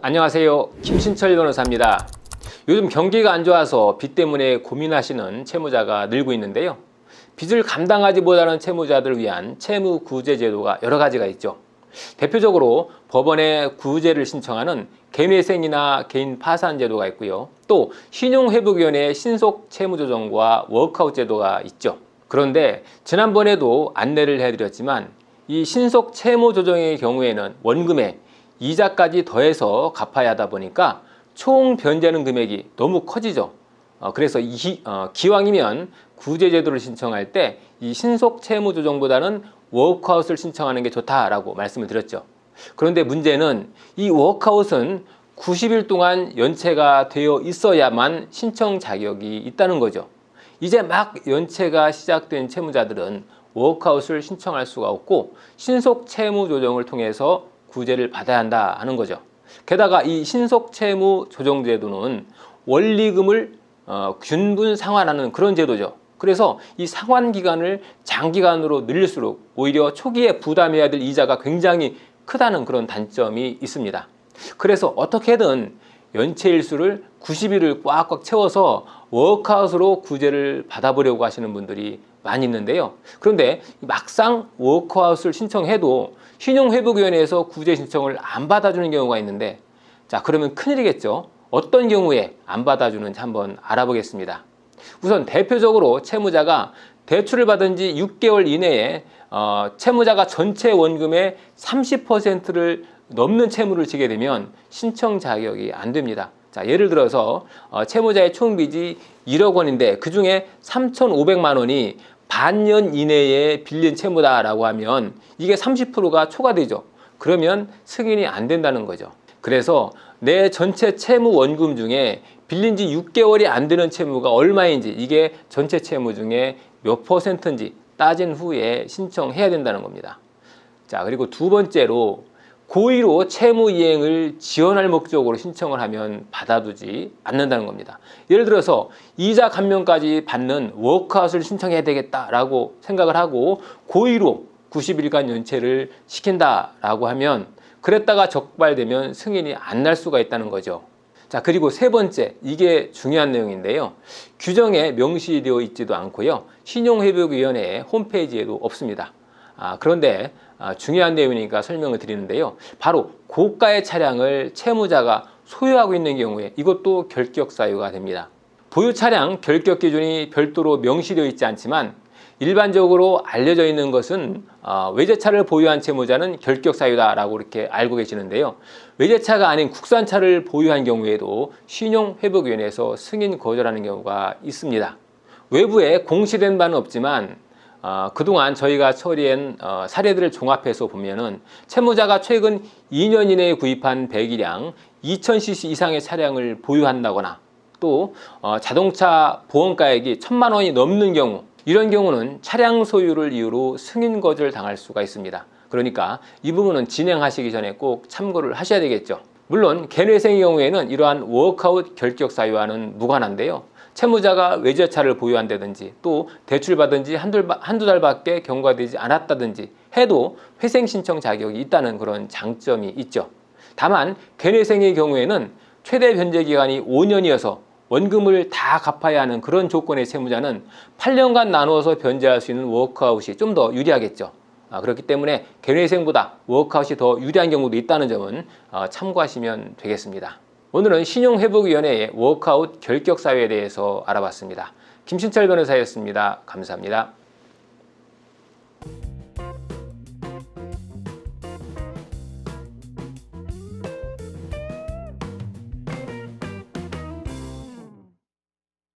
안녕하세요. 김신철 변호사입니다. 요즘 경기가 안 좋아서 빚 때문에 고민하시는 채무자가 늘고 있는데요. 빚을 감당하지 못하는 채무자들을 위한 채무 구제 제도가 여러 가지가 있죠. 대표적으로 법원에 구제를 신청하는 개인회생이나 개인 파산 제도가 있고요. 또 신용회복위원회의 신속 채무조정과 워크아웃 제도가 있죠. 그런데 지난번에도 안내를 해드렸지만 이 신속 채무조정의 경우에는 원금에 이자까지 더해서 갚아야 하다 보니까 총 변제하는 금액이 너무 커지죠. 그래서 기왕이면 구제제도를 신청할 때 이 신속 채무조정보다는 워크아웃을 신청하는 게 좋다라고 말씀을 드렸죠. 그런데 문제는 이 워크아웃은 90일 동안 연체가 되어 있어야만 신청 자격이 있다는 거죠. 이제 막 연체가 시작된 채무자들은 워크아웃을 신청할 수가 없고 신속 채무조정을 통해서 구제를 받아야 한다 하는 거죠. 게다가 이 신속 채무 조정 제도는 원리금을 균분 상환하는 그런 제도죠. 그래서 이 상환 기간을 장기간으로 늘릴수록 오히려 초기에 부담해야 될 이자가 굉장히 크다는 그런 단점이 있습니다. 그래서 어떻게든 연체 일수를 90일을 꽉꽉 채워서 워크아웃으로 구제를 받아보려고 하시는 분들이 많이 있는데요. 그런데 막상 워크아웃을 신청해도 신용회복위원회에서 구제 신청을 안 받아주는 경우가 있는데, 자, 그러면 큰일이겠죠. 어떤 경우에 안 받아주는지 한번 알아보겠습니다. 우선 대표적으로 채무자가 대출을 받은 지 6개월 이내에 채무자가 전체 원금의 30%를 넘는 채무를 지게 되면 신청 자격이 안 됩니다. 자, 예를 들어서 채무자의 총 빚이 1억 원인데 그 중에 3,500만 원이 반년 이내에 빌린 채무다라고 하면 이게 30%가 초과되죠. 그러면 승인이 안 된다는 거죠. 그래서 내 전체 채무 원금 중에 빌린 지 6개월이 안 되는 채무가 얼마인지, 이게 전체 채무 중에 몇 %인지 따진 후에 신청해야 된다는 겁니다. 자, 그리고 두 번째로 고의로 채무 이행을 지연할 목적으로 신청을 하면 받아두지 않는다는 겁니다. 예를 들어서 이자 감면까지 받는 워크아웃을 신청해야 되겠다라고 생각을 하고 고의로 90일간 연체를 시킨다라고 하면 그랬다가 적발되면 승인이 안 날 수가 있다는 거죠. 자, 그리고 세 번째, 이게 중요한 내용인데요. 규정에 명시되어 있지도 않고요. 신용회복위원회 홈페이지에도 없습니다. 그런데 중요한 내용이니까 설명을 드리는데요. 바로 고가의 차량을 채무자가 소유하고 있는 경우에 이것도 결격 사유가 됩니다. 보유 차량 결격 기준이 별도로 명시되어 있지 않지만 일반적으로 알려져 있는 것은 외제차를 보유한 채무자는 결격 사유다라고 이렇게 알고 계시는데요. 외제차가 아닌 국산차를 보유한 경우에도 신용회복위원회에서 승인 거절하는 경우가 있습니다. 외부에 공시된 바는 없지만 그동안 저희가 처리한 사례들을 종합해서 보면은 채무자가 최근 2년 이내에 구입한 배기량 2000cc 이상의 차량을 보유한다거나 또 자동차 보험가액이 1,000만 원이 넘는 경우, 이런 경우는 차량 소유를 이유로 승인 거절 당할 수가 있습니다. 그러니까 이 부분은 진행하시기 전에 꼭 참고를 하셔야 되겠죠. 물론 개인회생의 경우에는 이러한 워크아웃 결격 사유와는 무관한데요. 채무자가 외제차를 보유한다든지 또 대출받은 지 한두 달밖에 경과되지 않았다든지 해도 회생 신청 자격이 있다는 그런 장점이 있죠. 다만 개인회생의 경우에는 최대 변제 기간이 5년이어서 원금을 다 갚아야 하는 그런 조건의 채무자는 8년간 나누어서 변제할 수 있는 워크아웃이 좀 더 유리하겠죠. 그렇기 때문에 개인회생보다 워크아웃이 더 유리한 경우도 있다는 점은 참고하시면 되겠습니다. 오늘은 신용회복위원회의 워크아웃 결격 사유에 대해서 알아봤습니다. 김신철 변호사였습니다. 감사합니다.